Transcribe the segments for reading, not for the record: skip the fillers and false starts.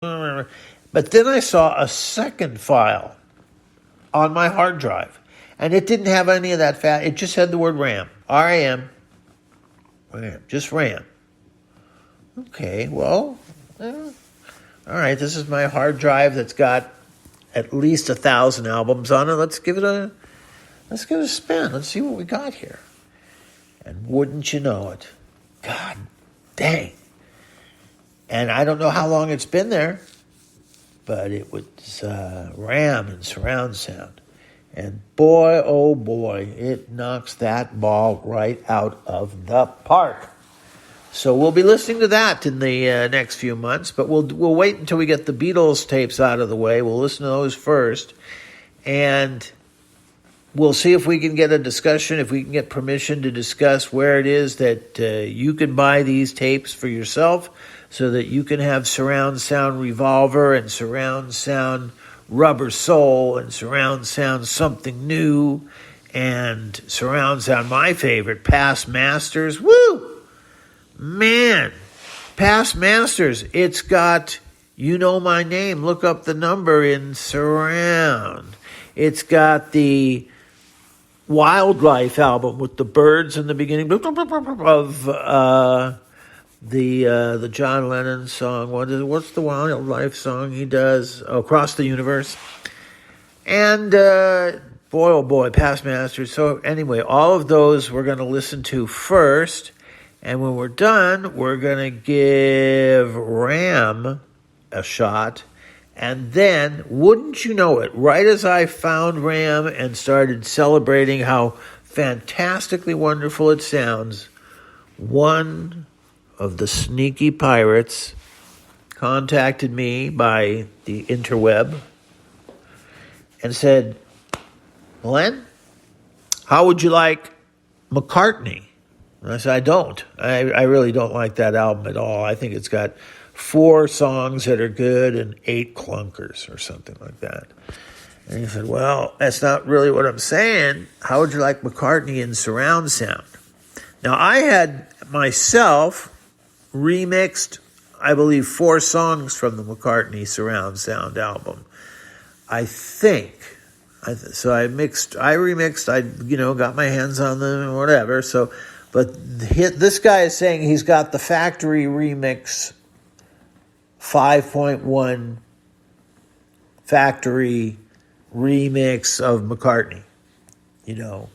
But then I saw a second file on my hard drive, and it didn't have any of that fat. It just had the word RAM, RAM, RAM, just RAM. Okay, well, all right. This is my hard drive that's got at least 1,000 albums on it. Let's give it a spin. Let's see what we got here. And wouldn't you know it, God dang! And I don't know how long it's been there, but it was RAM and surround sound. And boy, oh boy, it knocks that ball right out of the park. So we'll be listening to that in the next few months, but we'll wait until we get the Beatles tapes out of the way. We'll listen to those first, and we'll see if we can get a discussion, if we can get permission to discuss where it is that you can buy these tapes for yourself so that you can have surround sound Revolver and surround sound Rubber Soul and surround sound Something New and surround sound, my favorite, Past Masters. Woo! Man, Past Masters, it's got You Know My Name, Look Up the Number in surround. It's got the Wildlife album with the birds in the beginning of the John Lennon song. What's the Wildlife song he does? Across the Universe. And boy, oh boy, Past Masters. So anyway, all of those we're going to listen to first. And when we're done, we're going to give RAM a shot. And then, wouldn't you know it, right as I found RAM and started celebrating how fantastically wonderful it sounds, one of the sneaky pirates contacted me by the interweb and said, Glenn, how would you like McCartney? And I said, I don't. I really don't like that album at all. I think it's got 4 songs that are good and 8 clunkers or something like that. And he said, well, that's not really what I'm saying. How would you like McCartney in surround sound? Now, I had myself remixed, I believe, 4 songs from the McCartney surround sound album. I think. So I remixed, I got my hands on them and whatever. But this guy is saying he's got the factory remix 5.1 factory remix of McCartney. No,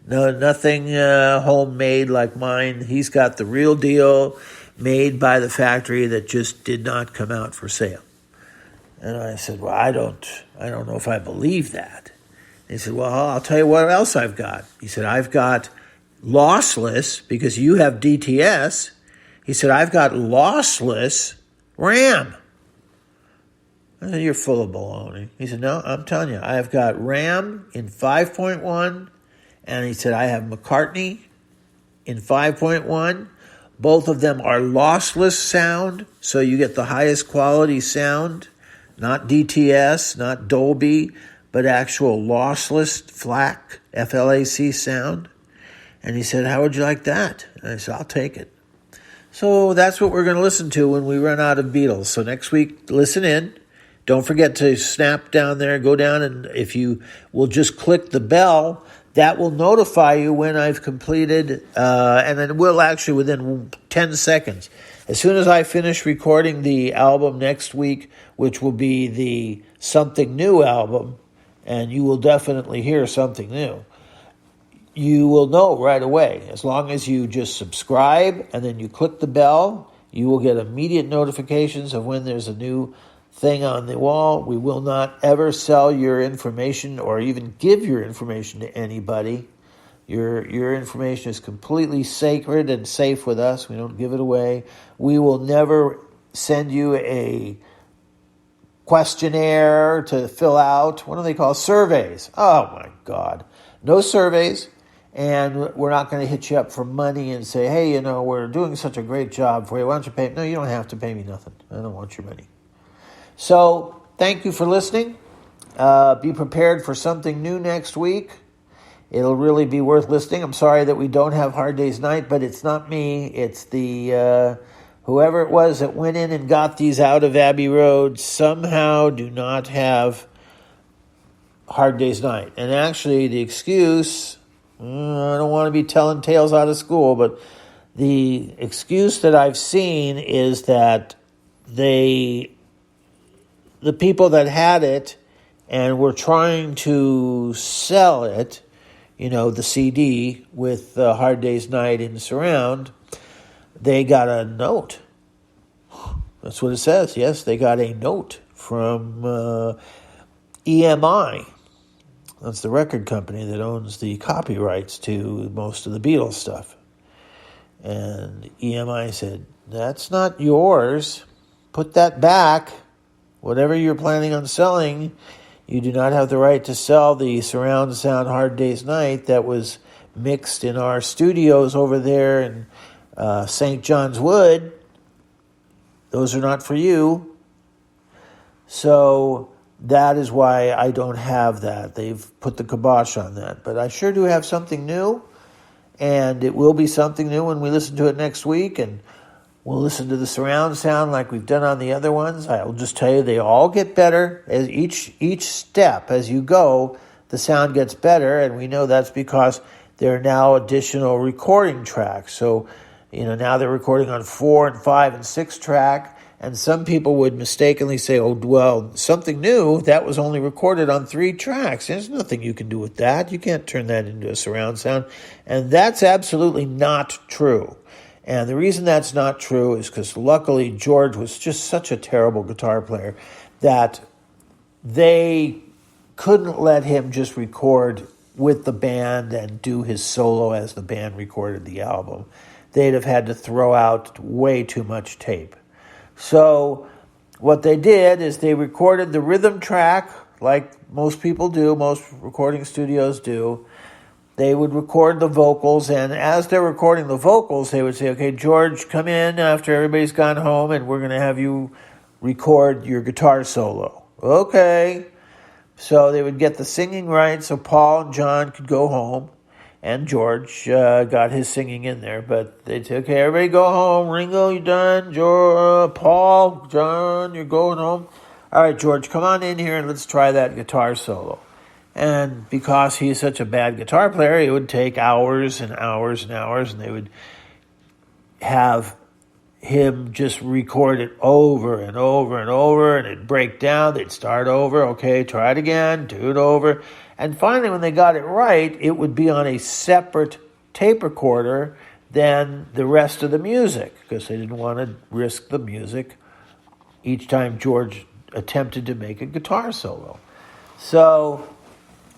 nothing homemade like mine. He's got the real deal made by the factory that just did not come out for sale. And I said, well, I don't know if I believe that. And he said, well, I'll tell you what else I've got. He said, I've got lossless, because you have DTS. He said, I've got lossless RAM. I said, you're full of baloney. He said, no, I'm telling you, I've got RAM in 5.1, and he said, I have McCartney in 5.1. Both of them are lossless sound, so you get the highest quality sound, not DTS, not Dolby, but actual lossless FLAC, F-L-A-C sound. And he said, how would you like that? And I said, I'll take it. So that's what we're going to listen to when we run out of Beatles. So next week, listen in. Don't forget to snap down there, go down, and if you will just click the bell, that will notify you when I've completed, and then we'll actually within 10 seconds. As soon as I finish recording the album next week, which will be the Something New album, and you will definitely hear Something New, you will know right away. As long as you just subscribe and then you click the bell, you will get immediate notifications of when there's a new thing on the wall. We will not ever sell your information or even give your information to anybody. Your information is completely sacred and safe with us. We don't give it away. We will never send you a questionnaire to fill out. What do they call surveys? Oh my God. No surveys. And we're not going to hit you up for money and say, hey, we're doing such a great job for you. Why don't you pay? No, you don't have to pay me nothing. I don't want your money. So thank you for listening. Be prepared for something new next week. It'll really be worth listening. I'm sorry that we don't have Hard Day's Night, but it's not me. It's the whoever it was that went in and got these out of Abbey Road somehow do not have Hard Day's Night. And actually, the excuse, I don't want to be telling tales out of school, but the excuse that I've seen is that the people that had it and were trying to sell it, the CD with Hard Day's Night in surround, they got a note. That's what it says. Yes, they got a note from EMI. That's the record company that owns the copyrights to most of the Beatles stuff. And EMI said, that's not yours. Put that back. Whatever you're planning on selling, you do not have the right to sell the surround sound Hard Day's Night that was mixed in our studios over there in St. John's Wood. Those are not for you. So that is why I don't have that. They've put the kibosh on that. But I sure do have something new. And it will be something new when we listen to it next week. And we'll listen to the surround sound like we've done on the other ones. I'll just tell you, they all get better. As each step as you go, the sound gets better. And we know that's because there are now additional recording tracks. So, now they're recording on 4 and 5 and 6 track. And some people would mistakenly say, oh, well, something new, that was only recorded on 3 tracks. There's nothing you can do with that. You can't turn that into a surround sound. And that's absolutely not true. And the reason that's not true is because luckily George was just such a terrible guitar player that they couldn't let him just record with the band and do his solo as the band recorded the album. They'd have had to throw out way too much tape. So what they did is they recorded the rhythm track like most people do, most recording studios do. They would record the vocals, and as they're recording the vocals, they would say, okay, George, come in after everybody's gone home, and we're going to have you record your guitar solo. Okay. So they would get the singing right so Paul and John could go home, and George got his singing in there. But they'd say, okay, everybody go home. Ringo, you done? Paul, John, you're going home. All right, George, come on in here and let's try that guitar solo. And because he's such a bad guitar player, it would take hours and hours and hours, and they would have him just record it over and over and over, and it'd break down. They'd start over. Okay, try it again, do it over. And finally, when they got it right, it would be on a separate tape recorder than the rest of the music, because they didn't want to risk the music each time George attempted to make a guitar solo. So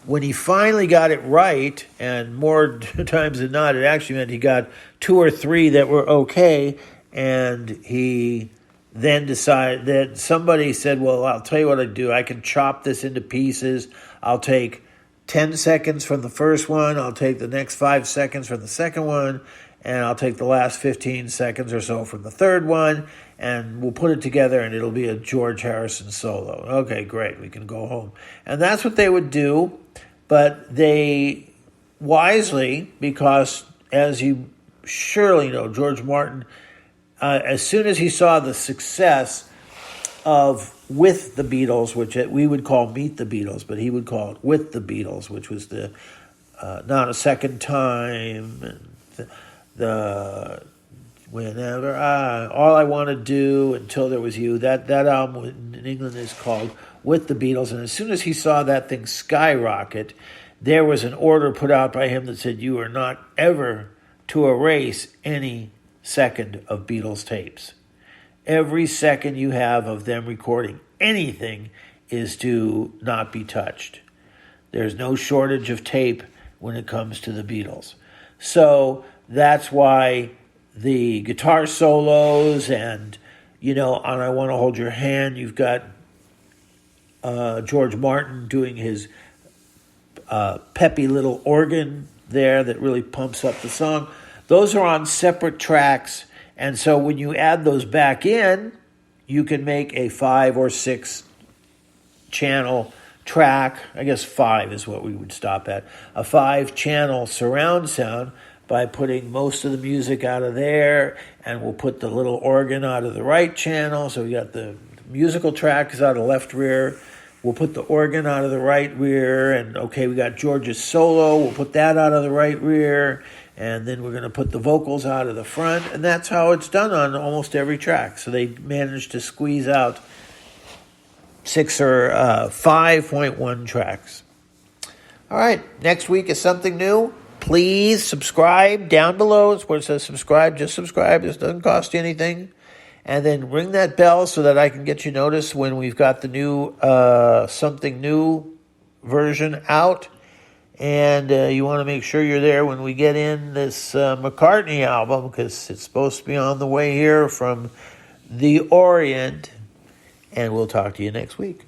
when he finally got it right, and more times than not, it actually meant he got 2 or 3 that were okay, and he then decided that somebody said, well, I'll tell you what I do. I can chop this into pieces. I'll take 10 seconds from the first one. I'll take the next 5 seconds from the second one, and I'll take the last 15 seconds or so from the third one, and we'll put it together, and it'll be a George Harrison solo. Okay, great. We can go home. And that's what they would do, but they wisely, because as you surely know, George Martin, as soon as he saw the success of With the Beatles, which we would call Meet the Beatles, but he would call it With the Beatles, which was the Not a Second Time, and the Whenever All I Want to Do, Until There Was You. That album in England is called With the Beatles. And as soon as he saw that thing skyrocket, there was an order put out by him that said, you are not ever to erase any second of Beatles tapes. Every second you have of them recording anything is to not be touched. There's no shortage of tape when it comes to the Beatles. So that's why the guitar solos and, on I Want to Hold Your Hand, you've got George Martin doing his peppy little organ there that really pumps up the song. Those are on separate tracks, and so when you add those back in, you can make a 5 or 6 channel track. I guess 5 is what we would stop at. A 5 channel surround sound, by putting most of the music out of there, and we'll put the little organ out of the right channel. So we got the musical tracks out of the left rear. We'll put the organ out of the right rear, and okay, we got George's solo. We'll put that out of the right rear, and then we're going to put the vocals out of the front, and that's how it's done on almost every track. So they managed to squeeze out 6 or 5.1 tracks. All right, next week is something new. Please subscribe down below. It's where it says subscribe. Just subscribe. This doesn't cost you anything. And then ring that bell so that I can get you notice when we've got the new something new version out. And you want to make sure you're there when we get in this McCartney album, because it's supposed to be on the way here from the Orient. And we'll talk to you next week.